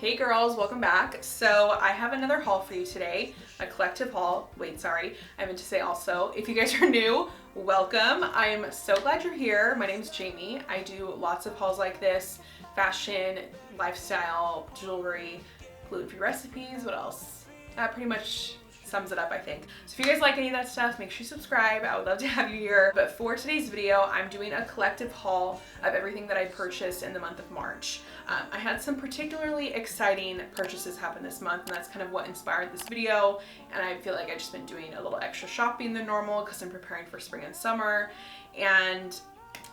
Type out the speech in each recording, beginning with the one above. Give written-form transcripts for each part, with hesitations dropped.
Hey girls, welcome back. So I have another haul for you today, a collective haul. Wait, sorry, I meant to say also, if you guys are new, welcome. I am so glad you're here. My name is Jamie. I do lots of hauls like this, fashion, lifestyle, jewelry, gluten-free recipes, what else? That pretty much sums it up, I think. So if you guys like any of that stuff, make sure you subscribe. I would love to have you here. But for today's video, I'm doing a collective haul of everything that I purchased in the month of March. I had some particularly exciting purchases happen this month, and that's kind of what inspired this video. And I feel like I've just been doing a little extra shopping than normal because I'm preparing for spring and summer. And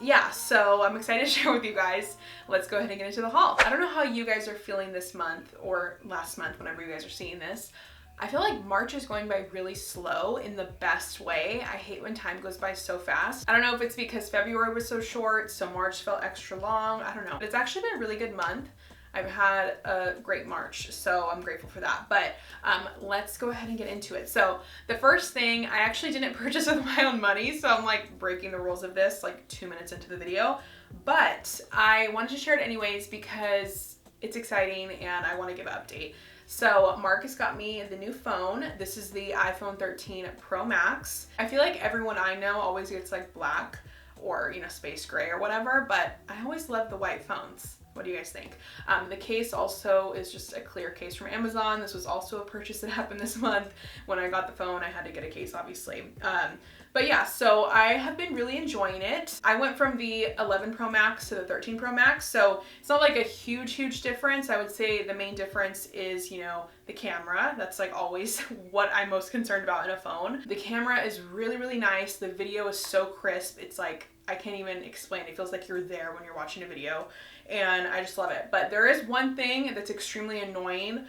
yeah, so I'm excited to share with you guys. Let's go ahead and get into the haul. I don't know how you guys are feeling this month or last month whenever you guys are seeing this. I feel like March is going by really slow in the best way. I hate when time goes by so fast. I don't know if it's because February was so short, so March felt extra long. I don't know. But it's actually been a really good month. I've had a great March, so I'm grateful for that. But let's go ahead and get into it. So the first thing, I actually didn't purchase with my own money, so I'm like breaking the rules of this like 2 minutes into the video. But I wanted to share it anyways because it's exciting and I want to give an update. So Marcus got me the new phone. This is the iPhone 13 Pro Max. I feel like everyone I know always gets like black or, you know, space gray or whatever, but I always love the white phones. What do you guys think? The case also is just a clear case from Amazon. This was also a purchase that happened this month. When I got the phone, I had to get a case, obviously. But yeah, so I have been really enjoying it. I went from the 11 Pro Max to the 13 Pro Max, so it's not like a huge difference. I would say the main difference is, you know, the camera. That's like always what I'm most concerned about in a phone. The camera is really nice. The video is so crisp. It's like, I can't even explain. It feels like you're there when you're watching a video, and I just love it. But there is one thing that's extremely annoying.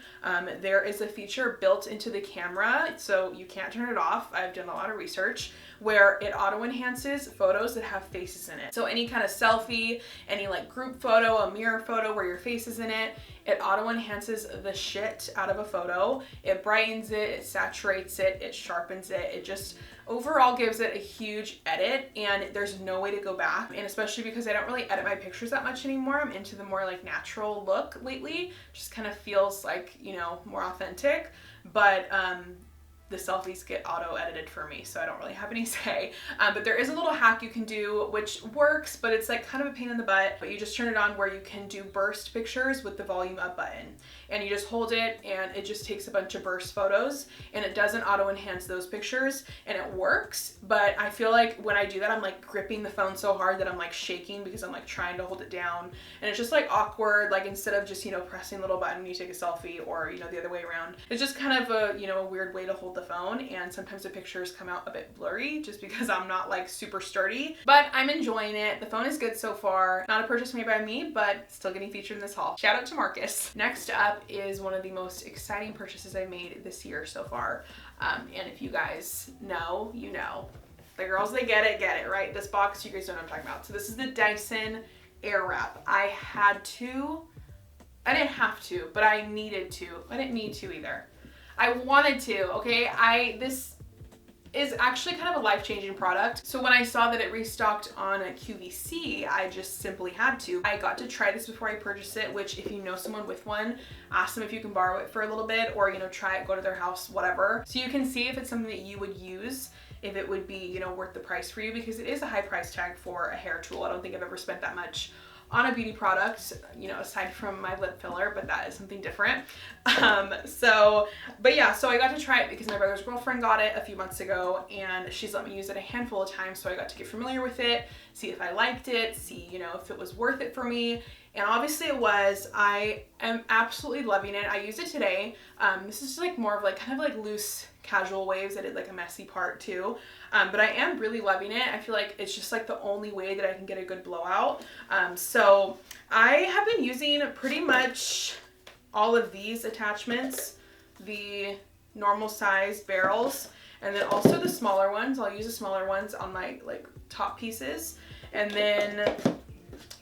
There is a feature built into the camera, so you can't turn it off. I've done a lot of research, where it auto enhances photos that have faces in it. So any kind of selfie, any like group photo, a mirror photo where your face is in it, it auto enhances the shit out of a photo. It brightens it, it saturates it, it sharpens it. It just overall gives it a huge edit, and there's no way to go back. And especially because I don't really edit my pictures that much anymore. I'm into the more like natural look lately. Just kind of feels like, you know, more authentic. But the selfies get auto edited for me, so I don't really have any say. But there is a little hack you can do which works, but it's like kind of a pain in the butt. But you just turn it on where you can do burst pictures with the volume up button, and you just hold it and it just takes a bunch of burst photos, and it doesn't auto enhance those pictures, and it works. But I feel like when I do that, I'm like gripping the phone so hard that I'm like shaking because I'm like trying to hold it down, and it's just like awkward. Like instead of just, you know, pressing a little button you take a selfie, or, you know, the other way around, it's just kind of a, you know, a weird way to hold the phone. And sometimes the pictures come out a bit blurry just because I'm not like super sturdy, but I'm enjoying it. The phone is good so far. Not a purchase made by me, but still getting featured in this haul. Shout out to Marcus. Next up is one of the most exciting purchases I made this year so far. And if you guys know, you know. The girls, they get it, right? This box, you guys know what I'm talking about. So this is the Dyson airwrap. I didn't have to, but I needed to. I didn't need to either. I wanted to, okay? This is actually kind of a life-changing product. So when I saw that it restocked on a QVC, I just simply had to. I got to try this before I purchased it, which if you know someone with one, ask them if you can borrow it for a little bit, or, you know, try it, go to their house, whatever. So you can see if it's something that you would use, if it would be, you know, worth the price for you, because it is a high price tag for a hair tool. I don't think I've ever spent that much on a beauty product, you know, aside from my lip filler, but that is something different. But yeah, so I got to try it because my brother's girlfriend got it a few months ago, and she's let me use it a handful of times, so I got to get familiar with it, see if I liked it, see, you know, if it was worth it for me. And obviously it was. I am absolutely loving it. I used it today. This is like more of like kind of like loose casual waves. I did like a messy part too. But I am really loving it. I feel like it's just like the only way that I can get a good blowout. So I have been using pretty much all of these attachments, the normal size barrels, and then also the smaller ones. I'll use the smaller ones on my like top pieces. And then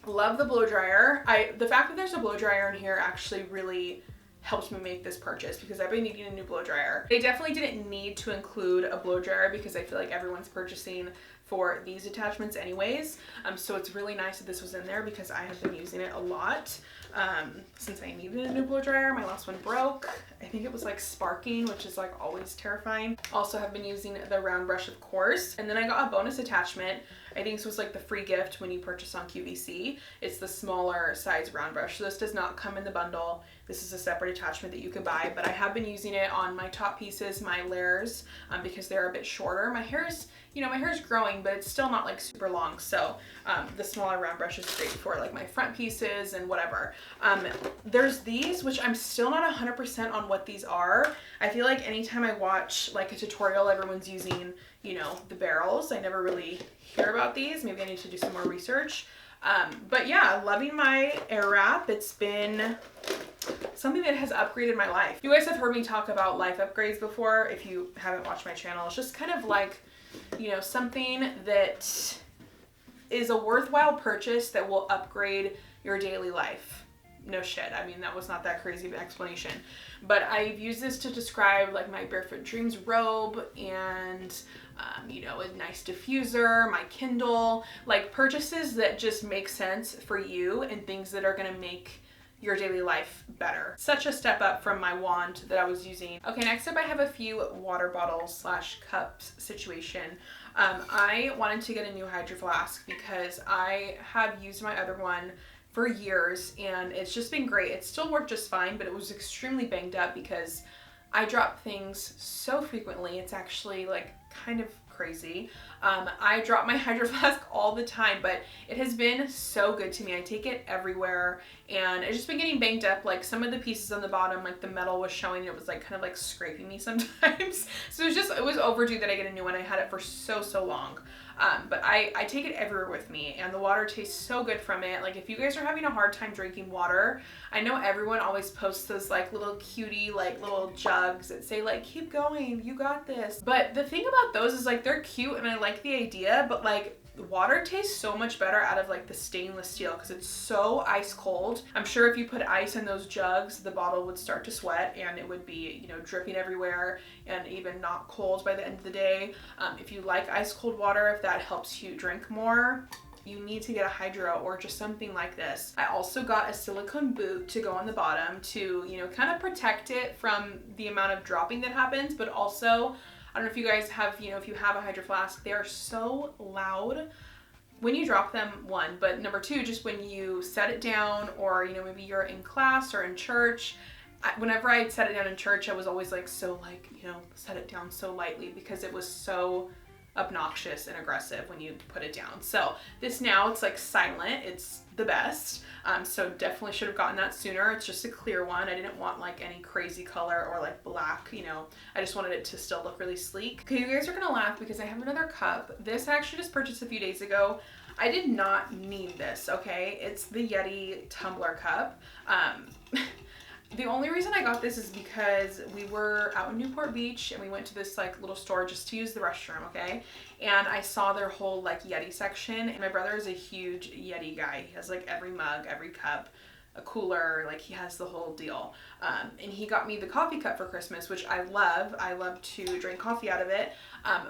love the blow dryer. The fact that there's a blow dryer in here actually really helped me make this purchase because I've been needing a new blow dryer. They definitely didn't need to include a blow dryer because I feel like everyone's purchasing for these attachments anyways. So it's really nice that this was in there because I have been using it a lot since I needed a new blow dryer. My last one broke. I think it was like sparking, which is like always terrifying. Also have been using the round brush, of course. And then I got a bonus attachment. I think this was like the free gift when you purchase on QVC. It's the smaller size round brush. So this does not come in the bundle. This is a separate attachment that you could buy, but I have been using it on my top pieces, my layers, because they're a bit shorter. My hair is, you know, my hair is growing, but it's still not like super long. So the smaller round brush is great for like my front pieces and whatever. There's these, which I'm still not 100% on what these are. I feel like anytime I watch like a tutorial, everyone's using, you know, the barrels. I never really hear about these. Maybe I need to do some more research. But yeah, loving my airwrap. It's been something that has upgraded my life. You guys have heard me talk about life upgrades before. If you haven't watched my channel, it's just kind of like, you know, something that is a worthwhile purchase that will upgrade your daily life. No shit. I mean, that was not that crazy of an explanation. But I've used this to describe like my Barefoot Dreams robe and, you know, a nice diffuser, my Kindle, like purchases that just make sense for you and things that are going to make your daily life better. Such a step up from my wand that I was using. Okay, next up I have a few water bottles slash cups situation. I wanted to get a new Hydro Flask because I have used my other one for years and it's just been great. It still worked just fine, but it was extremely banged up because I drop things so frequently. It's actually like kind of crazy. I drop my Hydro Flask all the time, but it has been so good to me. I take it everywhere and it's just been getting banged up. Like some of the pieces on the bottom, like the metal was showing, it was like kind of like scraping me sometimes. So it was overdue that I get a new one. I had it for so long. But I take it everywhere with me and the water tastes so good from it. Like if you guys are having a hard time drinking water, I know everyone always posts those like little cutie like little jugs that say like keep going, you got this. But the thing about those is like they're cute and I like the idea, but like the water tastes so much better out of like the stainless steel because it's so ice cold. I'm sure if you put ice in those jugs, the bottle would start to sweat and it would be, you know, dripping everywhere and even not cold by the end of the day. If you like ice cold water, if that helps you drink more, you need to get a Hydro or just something like this. I also got a silicone boot to go on the bottom to, you know, kind of protect it from the amount of dropping that happens, but also I don't know if you guys have, you know, if you have a Hydro Flask, they are so loud when you drop them, one, but number two, just when you set it down or, you know, maybe you're in class or in church. Whenever I set it down in church, I was always like, so like, you know, set it down so lightly because it was so obnoxious and aggressive when you put it down. So this now it's like silent, it's the best. So definitely should have gotten that sooner. It's just a clear one. I didn't want like any crazy color or like black, you know, I just wanted it to still look really sleek. Okay, you guys are gonna laugh because I have another cup. This I actually just purchased a few days ago. I did not need this, okay? It's the Yeti tumbler cup. The only reason I got this is because we were out in Newport Beach and we went to this like little store just to use the restroom, okay? And I saw their whole like Yeti section and my brother is a huge Yeti guy. He has like every mug, every cup, a cooler, like he has the whole deal. And he got me the coffee cup for Christmas, which I love. I love to drink coffee out of it.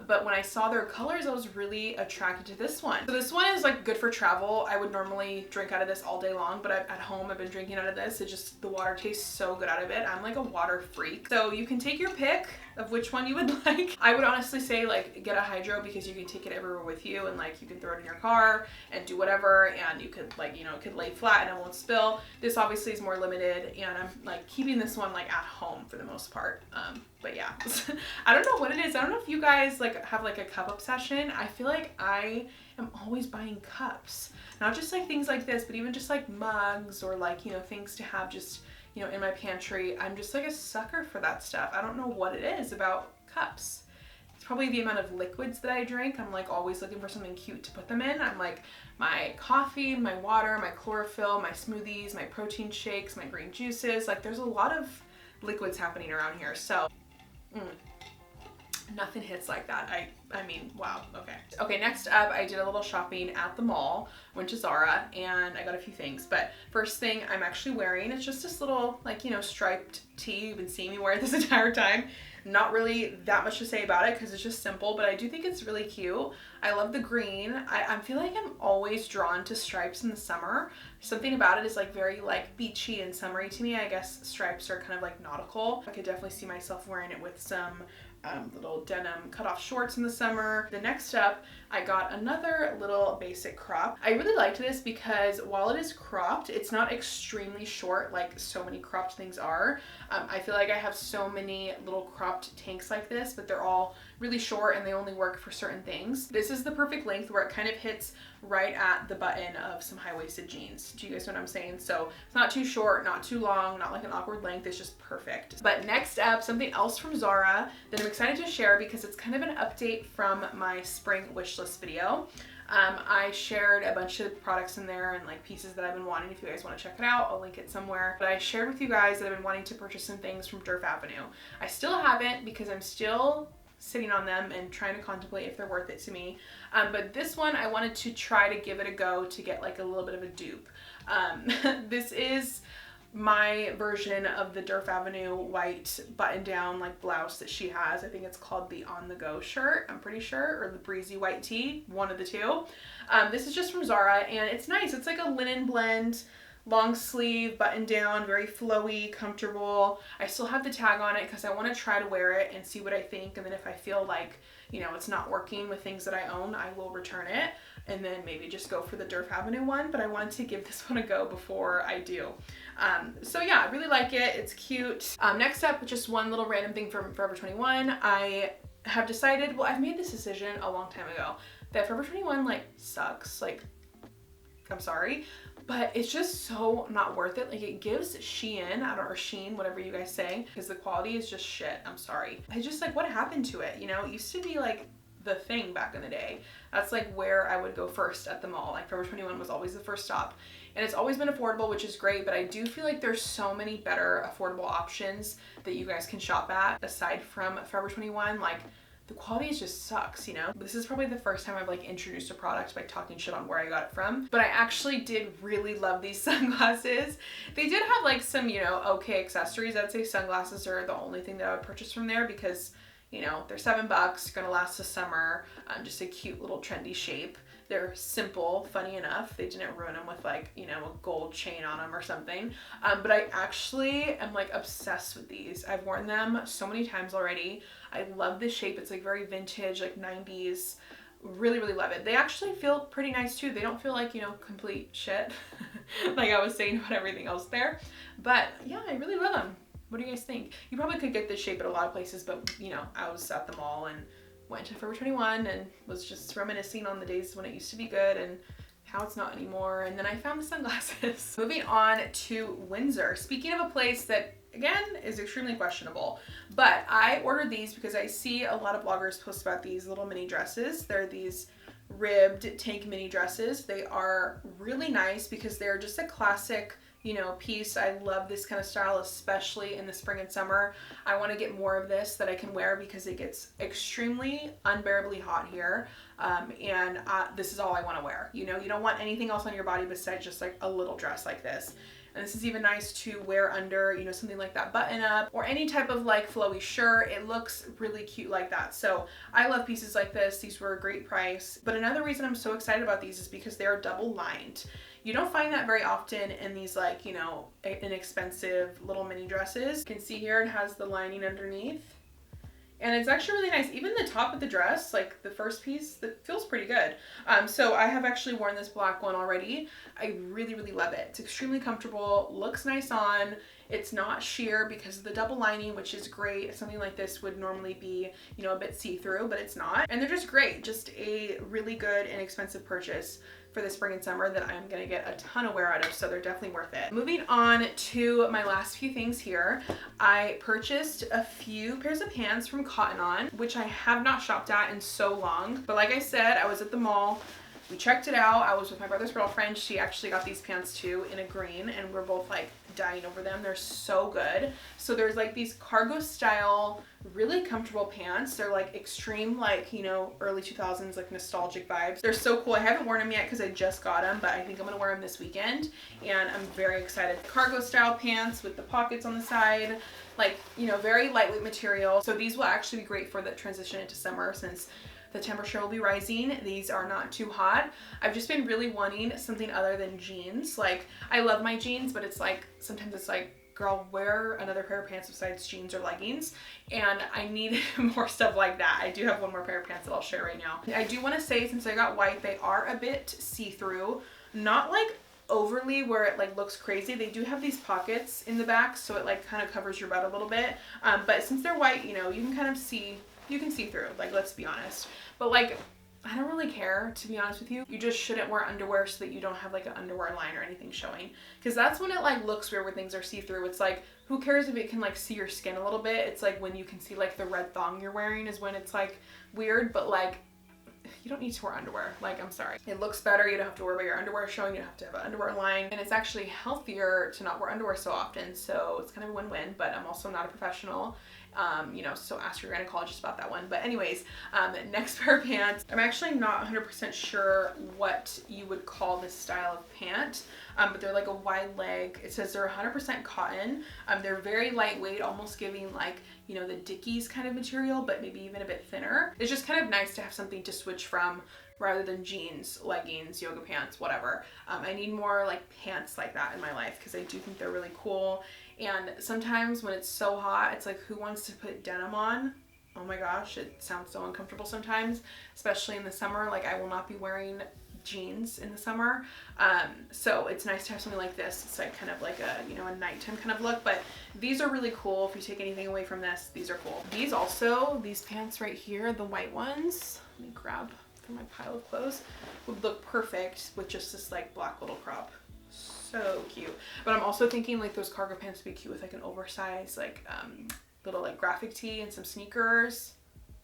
But when I saw their colors, I was really attracted to this one. So this one is like good for travel. I would normally drink out of this all day long, but at home I've been drinking out of this. It just, the water tastes so good out of it. I'm like a water freak. So you can take your pick of which one you would like. I would honestly say like get a Hydro because you can take it everywhere with you and like you can throw it in your car and do whatever and you could like, you know, it could lay flat and it won't spill. This obviously is more limited and I'm like keeping this one like at home for the most part. But yeah, I don't know what it is. I don't know if you guys like have like a cup obsession. I feel like I am always buying cups, not just like things like this, but even just like mugs or like, you know, things to have just, you know, in my pantry. I'm just like a sucker for that stuff. I don't know what it is about cups. It's probably the amount of liquids that I drink. I'm like always looking for something cute to put them in. I'm like my coffee, my water, my chlorophyll, my smoothies, my protein shakes, my green juices. Like there's a lot of liquids happening around here. So nothing hits like that. I mean, wow. Okay, next up, I did a little shopping at the mall, went to Zara, and I got a few things. But first thing I'm actually wearing, it's just this little, like, you know, striped tee. You've been seeing me wear it this entire time. Not really that much to say about it because it's just simple, but I do think it's really cute. I love the green. I feel like I'm always drawn to stripes in the summer. Something about it is like very like beachy and summery to me. I guess stripes are kind of like nautical. I could definitely see myself wearing it with some little denim cutoff shorts in the summer. The next up, I got another little basic crop. I really liked this because while it is cropped, it's not extremely short like so many cropped things are. I feel like I have so many little cropped tanks like this, but they're all really short and they only work for certain things. This is the perfect length where it kind of hits right at the button of some high-waisted jeans. Do you guys know what I'm saying? So it's not too short, not too long, not like an awkward length. It's just perfect. But next up, something else from Zara that I'm excited to share because it's kind of an update from my spring wish list video. I shared a bunch of products in there and like pieces that I've been wanting. If you guys want to check it out, I'll link it somewhere. But I shared with you guys that I've been wanting to purchase some things from Durf Avenue. I still haven't because I'm still sitting on them and trying to contemplate if they're worth it to me. But this one I wanted to try to give it a go to get like a little bit of a dupe. This is my version of the Durf Avenue white button down like blouse that she has. I think it's called the On The Go shirt, I'm pretty sure, or the breezy white tee, one of the two. This is just from Zara and it's nice. It's like a linen blend, long sleeve, button down, very flowy, comfortable. I still have the tag on it because I want to try to wear it and see what I think, and then if I feel like, you know, it's not working with things that I own, I will return it and then maybe just go for the Durf Avenue one, but I wanted to give this one a go before I do. So yeah, I really like it. It's cute. Next up, just one little random thing from Forever 21. I have decided, well, I've made this decision a long time ago that Forever 21 like sucks. Like, I'm sorry, but it's just so not worth it. Like it gives Shein, or Sheen, whatever you guys say, because the quality is just shit. I'm sorry. I just like, what happened to it? You know, it used to be like the thing back in the day. That's like where I would go first at the mall. Like Forever 21 was always the first stop. And it's always been affordable, which is great, but I do feel like there's so many better affordable options that you guys can shop at aside from Forever 21. Like the quality just sucks, you know? This is probably the first time I've like introduced a product by talking shit on where I got it from, but I actually did really love these sunglasses. They did have like some, you know, okay accessories. I'd say sunglasses are the only thing that I would purchase from there because, you know, they're $7, gonna last the summer, just a cute little trendy shape. They're simple, funny enough. They didn't ruin them with like, you know, a gold chain on them or something. But I actually am like obsessed with these. I've worn them so many times already. I love this shape. It's like very vintage, like 90s. Really, really love it. They actually feel pretty nice too. They don't feel like, you know, complete shit like I was saying about everything else there. But yeah, I really love them. What do you guys think? You probably could get this shape at a lot of places, but you know, I was at the mall and went to Forever 21 and was just reminiscing on the days when it used to be good and how it's not anymore. And then I found the sunglasses. Moving on to Windsor. Speaking of a place that, again, is extremely questionable, but I ordered these because I see a lot of bloggers post about these little mini dresses. They're these ribbed tank mini dresses. They are really nice because they're just a classic, you know, piece. I love this kind of style, especially in the spring and summer. I want to get more of this that I can wear because it gets extremely unbearably hot here. And this is all I want to wear. You know, you don't want anything else on your body besides just like a little dress like this. And this is even nice to wear under, you know, something like that button up or any type of like flowy shirt. It looks really cute like that. So I love pieces like this. These were a great price. But another reason I'm so excited about these is because they are double lined. You don't find that very often in these like, you know, inexpensive little mini dresses. You can see here it has the lining underneath. And it's actually really nice. Even the top of the dress, like the first piece, that feels pretty good. So I have actually worn this black one already. I really, really love it. It's extremely comfortable, looks nice on. It's not sheer because of the double lining, which is great. Something like this would normally be, you know, a bit see-through, but it's not. And they're just great. Just a really good, inexpensive purchase for the spring and summer that I'm gonna get a ton of wear out of, so they're definitely worth it. Moving on to my last few things here. I purchased a few pairs of pants from Cotton On, which I have not shopped at in so long. But like I said, I was at the mall we checked it out. I was with my brother's girlfriend. She actually got these pants too in a green, and we're both like dying over them. They're so good. So there's like these cargo style, really comfortable pants. They're like extreme, like, you know, early 2000s, like nostalgic vibes. They're so cool. I haven't worn them yet because I just got them, but I think I'm gonna wear them this weekend, and I'm very excited. Cargo style pants with the pockets on the side, like, you know, very lightweight material. So these will actually be great for the transition into summer since the temperature will be rising. These are not too hot. I've just been really wanting something other than jeans. Like, I love my jeans, but it's like, sometimes it's like, girl, wear another pair of pants besides jeans or leggings, and I need more stuff like that. I do have one more pair of pants that I'll share right now. I do want to say, since I got white, they are a bit see-through, not like overly where it like looks crazy. They do have these pockets in the back, so it like kind of covers your butt a little bit, but since they're white, you know, you can kind of see, you can see through, like, let's be honest. But like, I don't really care, to be honest with you. You just shouldn't wear underwear so that you don't have like an underwear line or anything showing, because that's when it like looks weird when things are see-through. It's like, who cares if it can like see your skin a little bit? It's like when you can see like the red thong you're wearing is when it's like weird, but like, you don't need to wear underwear. Like, I'm sorry. It looks better. You don't have to worry about your underwear showing. You don't have to have an underwear line. And it's actually healthier to not wear underwear so often. So it's kind of a win-win, but I'm also not a professional. You know, so ask your gynecologist about that one. But anyways, next pair of pants. I'm actually not 100% sure what you would call this style of pant, but they're like a wide leg. It says they're 100% cotton. They're very lightweight, almost giving like, you know, the Dickies kind of material, but maybe even a bit thinner. It's just kind of nice to have something to switch from rather than jeans, leggings, yoga pants, whatever. I need more like pants like that in my life because I do think they're really cool. And sometimes when it's so hot, it's like, who wants to put denim on? Oh my gosh, it sounds so uncomfortable sometimes, especially in the summer. Like, I will not be wearing jeans in the summer. So it's nice to have something like this. It's like kind of like a, you know, a nighttime kind of look, but these are really cool. If you take anything away from this, these are cool. These also, these pants right here, the white ones, let me grab from my pile of clothes, would look perfect with just this like black little crop. So cute. But I'm also thinking like those cargo pants would be cute with like an oversized like little like graphic tee and some sneakers.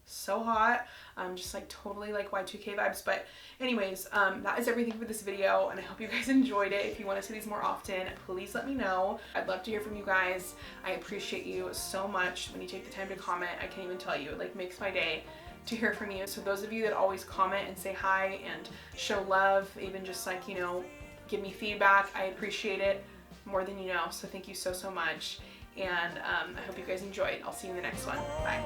So hot. Just like totally like Y2K vibes. But anyways, that is everything for this video, and I hope you guys enjoyed it. If you want to see these more often, please let me know. I'd love to hear from you guys. I appreciate you so much when you take the time to comment. I can't even tell you, it like makes my day to hear from you. So those of you that always comment and say hi and show love, even just like, you know, give me feedback, I appreciate it more than you know. So thank you so, so much. And I hope you guys enjoyed. I'll see you in the next one. Bye.